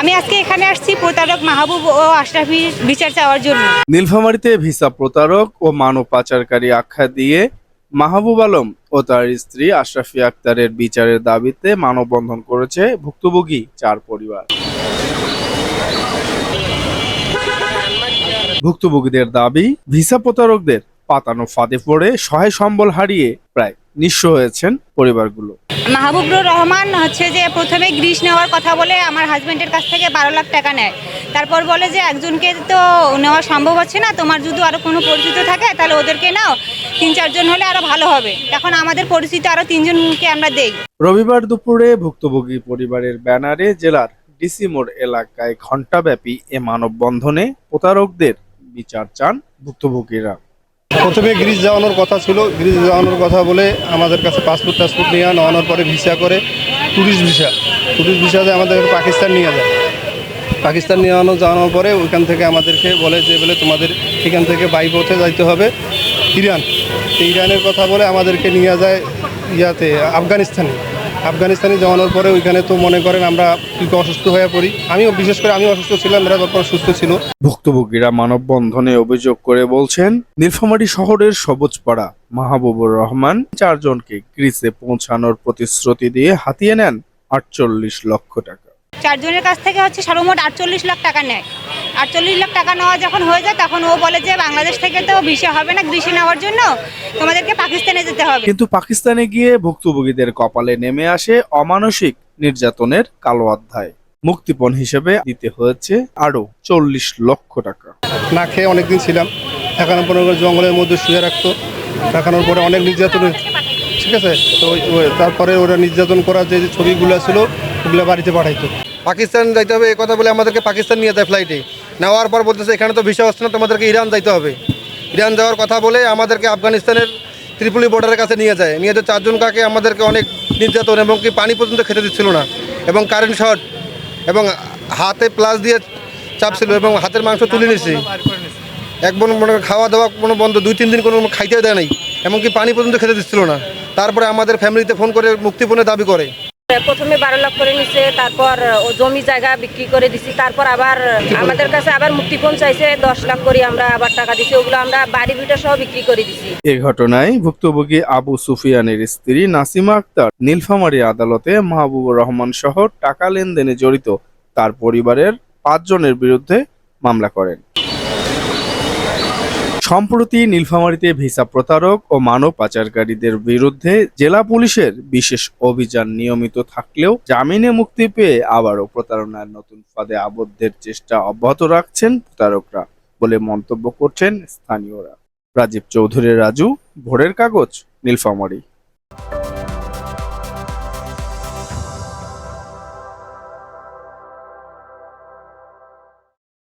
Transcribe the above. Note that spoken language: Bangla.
আমি আজকে এখানে আসছি প্রতারক মাহবুব ও আশরাফির বিচার চাওয়ার জন্য। নীলফামারীতে ভিসা প্রতারক ও মানব পাচারকারী আখ্যা দিয়ে মাহবুব আলম ও তার স্ত্রী আশরাফি আক্তারের বিচারের দাবিতে মানববন্ধন করেছে ভুক্তভোগী 4 পরিবার। ভুক্তভোগীদের দাবি, ভিসা প্রতারকদের পাতানো ফাঁদে পড়ে সহায় সম্বল হারিয়ে প্রায় নিঃস্ব হয়েছেন পরিবারগুলো। মাহবুবুর রহমান হচ্ছে যে প্রথমে গ্রিস নেওয়ার কথা বলে আমার হাজবেন্ডের কাছ থেকে 12 লাখ টাকা নেয়। তারপর বলে যে একজনকে তো নেওয়া সম্ভব হচ্ছে না, তোমার যদি আরো কোনো পরিচিত থাকে তাহলে ওদেরকে নাও, 3-4 জন হলে আরো ভালো হবে। এখন আমাদের পরিচিত আরো 3 জনকে আমরা দেই। রবিবার দুপুরে ভুক্তভোগী পরিবারের ব্যানারে জেলার ডিসি মোড় এলাকায় ঘণ্টাব্যাপী এ মানববন্ধনে প্রতারকদের বিচার চান ভুক্তভোগীরা। প্রথমে গ্রিস যাওয়ানোর কথা ছিল, গ্রিস যাওয়ানোর কথা বলে আমাদের কাছে পাসপোর্ট টাসপোর্ট নিয়ে নেওয়ানোর পরে ভিসা করে ট্যুরিস্ট ভিসাতে আমাদের পাকিস্তান নিয়ে যায়। পাকিস্তান নিয়ে যাওয়ানোর পরে ওইখান থেকে আমাদেরকে বলে যে তোমাদের এখান থেকে বাই পথে যাইতে হবে ইরান। ইরানের কথা বলে আমাদেরকে নিয়ে যায় আফগানিস্তানে যাওয়ানোর পরে ওইখানে তো মনে করেন আমরা একটু অসুস্থ হয়ে পড়ি। বিশেষ করে আমি অসুস্থ ছিলাম, এরা তারপর সুস্থ ছিল। ভুক্তভোগীরা মানববন্ধনে অভিযোগ করে বলছেন, নীলফামারী শহরের সবুজপাড়া মাহবুবুর রহমান 4 জনকে গ্রিসে পৌঁছানোর প্রতিশ্রুতি দিয়ে হাতিয়ে নেন 48 লক্ষ টাকা। 4 জনের কাছ থেকে হচ্ছে সর্বমোট 48 লাখ টাকা নেয়। 48 লাখ টাকা নেওয়া যখন হয়ে যায় তখন ও বলে যে বাংলাদেশ থেকে তো ভিসা হবে না গ্রিসে নেওয়ার জন্য, তোমাদেরকে পাকিস্তানে যেতে হবে। কিন্তু পাকিস্তানে গিয়ে ভুক্তভোগীদের কপালে নেমে আসে অমানসিক নির্যাতনের কালো অধ্যায়। মুক্তিপণ হিসেবে দিতে হয়েছে আরো 40 লক্ষ টাকা। না খেয়ে অনেকদিন ছিলাম, এখানে পরে জঙ্গলের মধ্যে শুয়ে রাখানোর পরে অনেক নির্যাতন, ঠিক আছে। তো তারপরে ওরা নির্যাতন করার যে ছবিগুলো ছিল ওগুলো বাড়িতে পাঠাইতো। পাকিস্তান যাইতে হবে এই কথা বলে আমাদেরকে পাকিস্তান নিয়ে যায় ফ্লাইটে। নেওয়ার পর বলতেছে এখানে তো ভিসা হচ্ছে না, তোমাদেরকে ইরান যাইতে হবে। ইরান যাওয়ার কথা বলে আমাদেরকে আফগানিস্তানের ত্রিপুলি বর্ডারের কাছে নিয়ে যায়। 4 জন কাকে আমাদেরকে অনেক নির্যাতন এবং কি পানি পর্যন্ত খেতে দিচ্ছিল না, এবং কারেন্ট শর্ট এবং হাতে প্লাস দিয়ে চাপ ছিল এবং হাতের মাংস তুলে নিচ্ছে। একবার মনে খাওয়া দাওয়া কোনো বন্ধ, 2-3 দিন কোনো খাইতে দেয় নাই, এমনকি পানি পর্যন্ত খেতে দিচ্ছিল না। তারপরে আমাদের ফ্যামিলিতে ফোন করে মুক্তিপণের দাবি করে। প্রথমে 12 লাখ করে নিচ্ছে, তারপর ও জমি জায়গা বিক্রি করে দিছি, তারপর আবার আমাদের কাছে আবার মুক্তিপণ চাইছে 10 লাখ করে, আমরা আবার টাকা দিছি, ওগুলো আমরা বাড়ি ভিটা সহ বিক্রি করে দিছি। এ ঘটনায় ভুক্তভোগী আবু সুফিয়ানের স্ত্রী নাসিমা আক্তার নীলফামারী আদালতে মাহবুবুর রহমান সহ টাকা লেনদেনে জড়িত তার পরিবারের 5 জনের বিরুদ্ধে মামলা করেন। সম্প্রতি নীলফামারীতে ভিসা প্রতারক ও মানব পাচারকারীদের বিরুদ্ধে জেলা পুলিশের বিশেষ অভিযান নিয়মিত থাকলেও জামিনে মুক্তি পেয়ে আবারও প্রতারণার নতুন ফাঁদে আবদ্ধের চেষ্টা অব্যাহত রাখছেন প্রতারকরা বলে মন্তব্য করছেন স্থানীয়রা। রাজীব চৌধুরী, রাজু, ভোরের কাগজ, নীলফামারী।